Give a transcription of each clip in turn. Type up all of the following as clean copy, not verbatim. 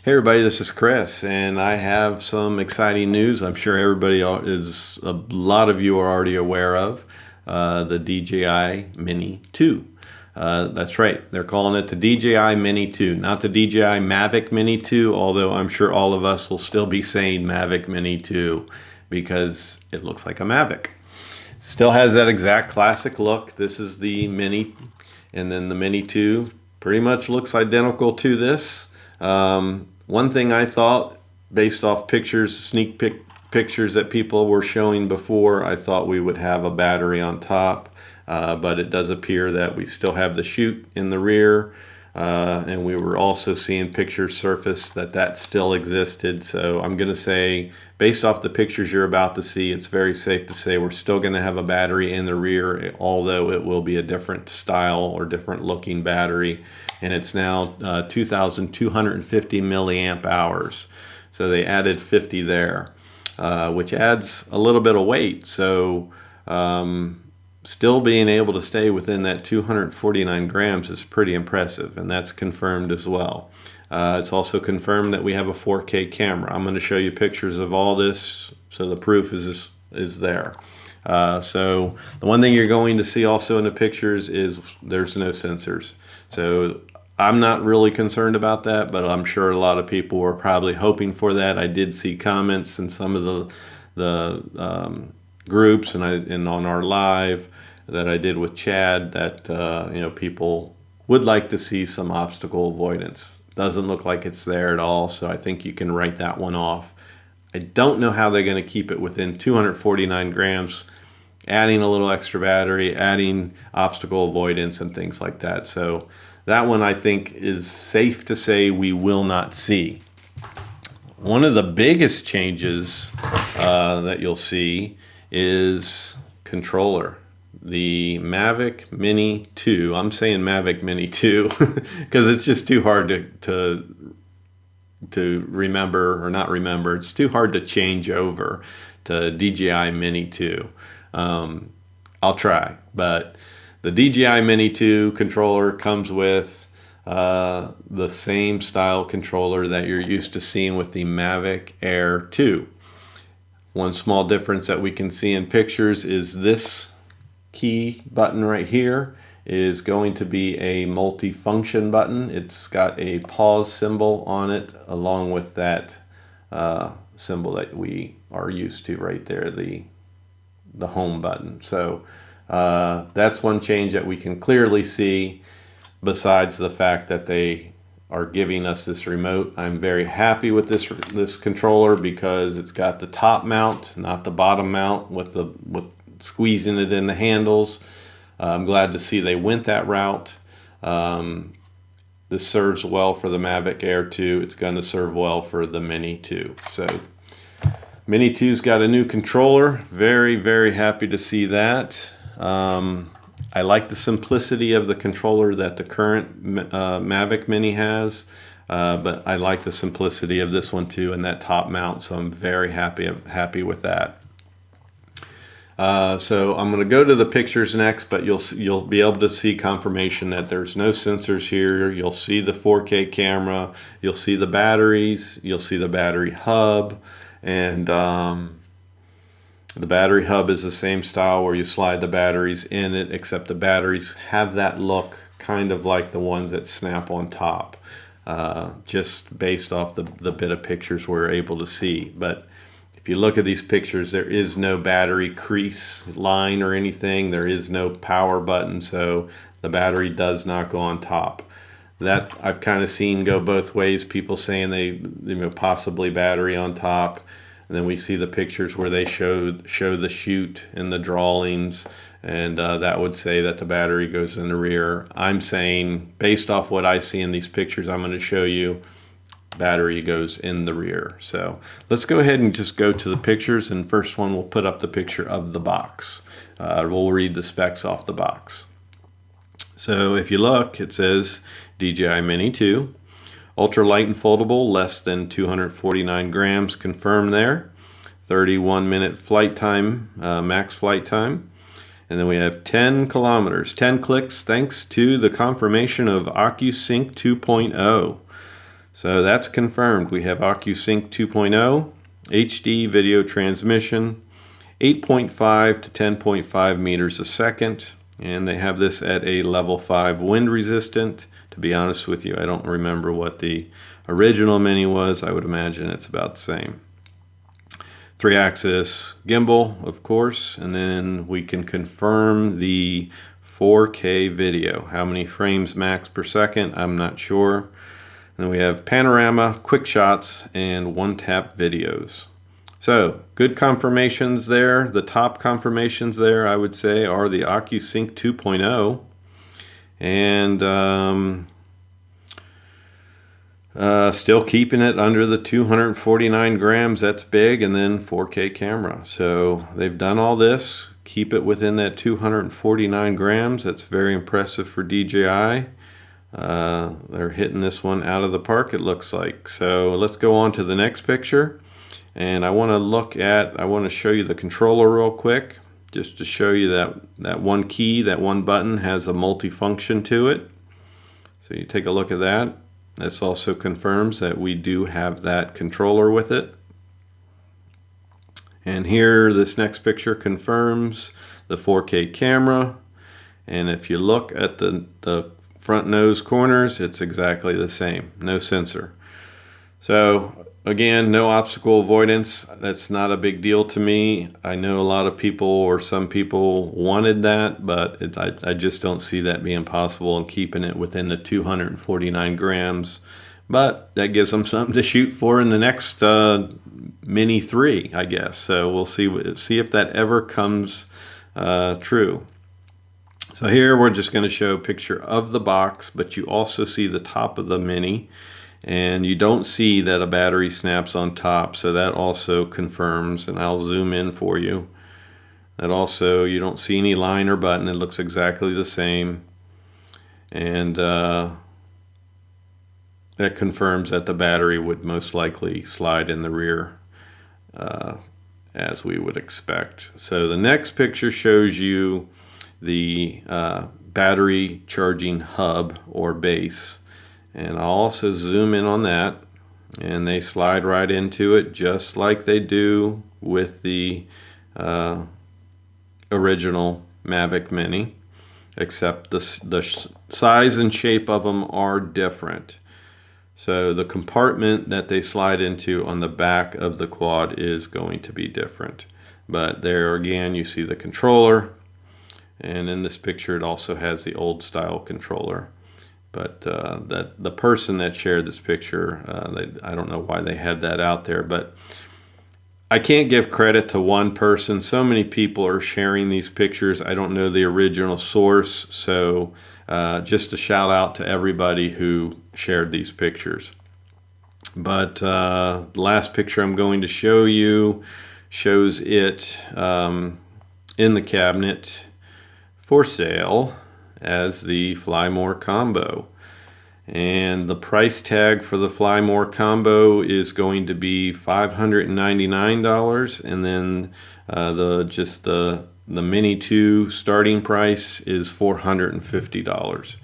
Hey everybody, this is Chris, and I have some exciting news. I'm sure everybody is, a lot of you are already aware of the DJI Mini 2. That's right, they're calling it the DJI Mini 2, not the DJI Mavic Mini 2, although I'm sure all of us will still be saying Mavic Mini 2 because it looks like a Mavic. Still has that exact classic look. This is the Mini, and then the Mini 2 pretty much looks identical to this. One thing I thought, based off pictures, pictures that people were showing before, I thought we would have a battery on top, but it does appear that we still have the chute in the rear, and we were also seeing pictures surface that still existed. So I'm going to say, based off the pictures you're about to see, it's very safe to say we're still going to have a battery in the rear, although it will be a different style or different looking battery. And it's now 2,250 milliamp hours. So they added 50 there, which adds a little bit of weight. So still being able to stay within that 249 grams is pretty impressive, and that's confirmed as well. It's also confirmed that we have a 4K camera. I'm going to show you pictures of all this, so the proof is there. So the one thing you're going to see also in the pictures is there's no sensors. So I'm not really concerned about that, but I'm sure a lot of people were probably hoping for that. I did see comments in some of the groups and on our live that I did with Chad that people would like to see some obstacle avoidance. Doesn't look like it's there at all, so I think you can write that one off. I don't know how they're going to keep it within 249 grams, adding a little extra battery, adding obstacle avoidance and things like that. So that one I think is safe to say we will not see. One of the biggest changes that you'll see is controller. The Mavic Mini 2, I'm saying Mavic Mini 2 because it's just too hard to remember, or not remember. It's too hard to change over to DJI Mini 2. I'll try, but the DJI Mini 2 controller comes with the same style controller that you're used to seeing with the Mavic Air 2. One small difference that we can see in pictures is this key button right here is going to be a multi-function button. It's got a pause symbol on it along with that symbol that we are used to right there, the home button. So that's one change that we can clearly see, besides the fact that they are giving us this remote. I'm very happy with this controller because it's got the top mount, not the bottom mount with squeezing it in the handles. I'm glad to see they went that route. This serves well for the Mavic Air 2. It's going to serve well for the Mini 2. So Mini 2's got a new controller. Very, very happy to see that. I like the simplicity of the controller that the current Mavic Mini has, but I like the simplicity of this one too, and that top mount, so I'm very happy with that. So I'm going to go to the pictures next, but you'll be able to see confirmation that there's no sensors here. You'll see the 4K camera, you'll see the batteries, you'll see the battery hub, and the battery hub is the same style where you slide the batteries in it, except the batteries have that look kind of like the ones that snap on top, just based off the bit of pictures we're able to see. But if you look at these pictures, there is no battery crease line or anything. There is no power button, so the battery does not go on top. That I've kind of seen go both ways. People saying they possibly battery on top. And then we see the pictures where they show the chute and the drawings, and that would say that the battery goes in the rear. I'm saying, based off what I see in these pictures I'm going to show you, battery goes in the rear. So let's go ahead and just go to the pictures, and first one we'll put up the picture of the box. We'll read the specs off the box. So if you look, it says DJI Mini 2. Ultra light and foldable, less than 249 grams, confirmed there. 31-minute flight time, max flight time. And then we have 10 kilometers, 10 clicks, thanks to the confirmation of OCCUSYNC 2.0. So that's confirmed. We have OCCUSYNC 2.0, HD video transmission, 8.5 to 10.5 meters a second, and they have this at a level 5 wind resistant. To be honest with you, I don't remember what the original Mini was. I would imagine it's about the same. 3-axis gimbal, of course, and then we can confirm the 4K video. How many frames max per second? I'm not sure. Then we have panorama, quick shots, and one-tap videos. So, good confirmations there. The top confirmations there, I would say, are the OCCUSYNC 2.0 and still keeping it under the 249 grams. That's big, and then 4K camera. So they've done all this. Keep it within that 249 grams. That's very impressive for DJI. They're hitting this one out of the park, it looks like. So let's go on to the next picture. And I want to show you the controller real quick, just to show you that one key, that one button has a multifunction to it. So you take a look at that. This also confirms that we do have that controller with it. And here, this next picture confirms the 4K camera. And if you look at the front nose corners, it's exactly the same, no sensor. So again, no obstacle avoidance. That's not a big deal to me. I know a lot of people, or some people, wanted that, but I just don't see that being possible and keeping it within the 249 grams. But that gives them something to shoot for in the next Mini 3, I guess. So we'll see if that ever comes true. So here we're just going to show a picture of the box, but you also see the top of the Mini. And you don't see that a battery snaps on top, so that also confirms, and I'll zoom in for you. That also, you don't see any line or button. It looks exactly the same. And that confirms that the battery would most likely slide in the rear, as we would expect. So the next picture shows you the battery charging hub or base. And I'll also zoom in on that, and they slide right into it just like they do with the original Mavic Mini, except the size and shape of them are different. So the compartment that they slide into on the back of the quad is going to be different. But there again, you see the controller, and in this picture it also has the old style controller. But the person that shared this picture, I don't know why they had that out there, but I can't give credit to one person. So many people are sharing these pictures. I don't know the original source, so just a shout out to everybody who shared these pictures. But the last picture I'm going to show you shows it in the cabinet for sale as the Fly More combo, and the price tag for the Fly More combo is going to be $599, and then the Mini 2 starting price is $450.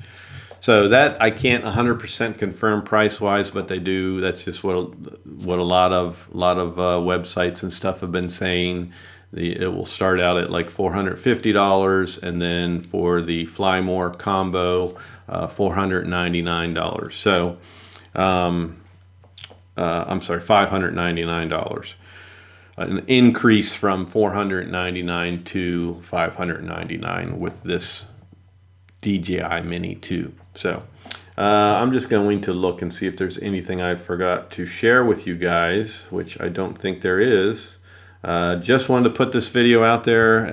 So that I can't 100% confirm price wise, but they do. That's just what a lot of websites and stuff have been saying. It will start out at like $450, and then for the Fly More combo, $499. So, I'm sorry, $599. An increase from $499 to $599 with this DJI Mini 2. So, I'm just going to look and see if there's anything I forgot to share with you guys, which I don't think there is. Just wanted to put this video out there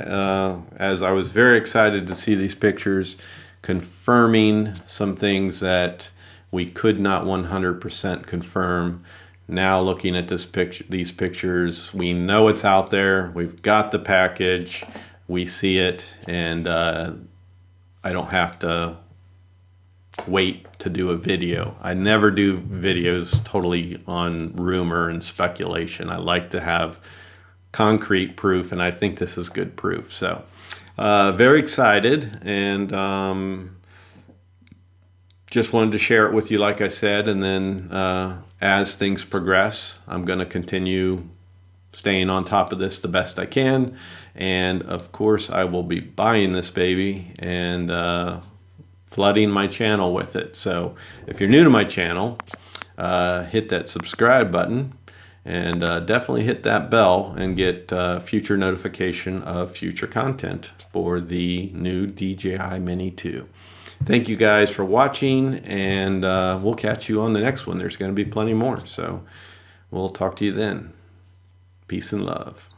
as I was very excited to see these pictures confirming some things that we could not 100% confirm. Now looking at these pictures, we know it's out there. We've got the package. We see it, and I don't have to wait to do a video. I never do videos totally on rumor and speculation. I like to have concrete proof, and I think this is good proof. So very excited, and just wanted to share it with you, like I said, and then as things progress, I'm going to continue staying on top of this the best I can. And of course, I will be buying this baby and flooding my channel with it. So if you're new to my channel, hit that subscribe button and definitely hit that bell and get future notification of future content for the new DJI Mini 2. Thank you guys for watching, and we'll catch you on the next one. There's going to be plenty more, so we'll talk to you then. Peace and love.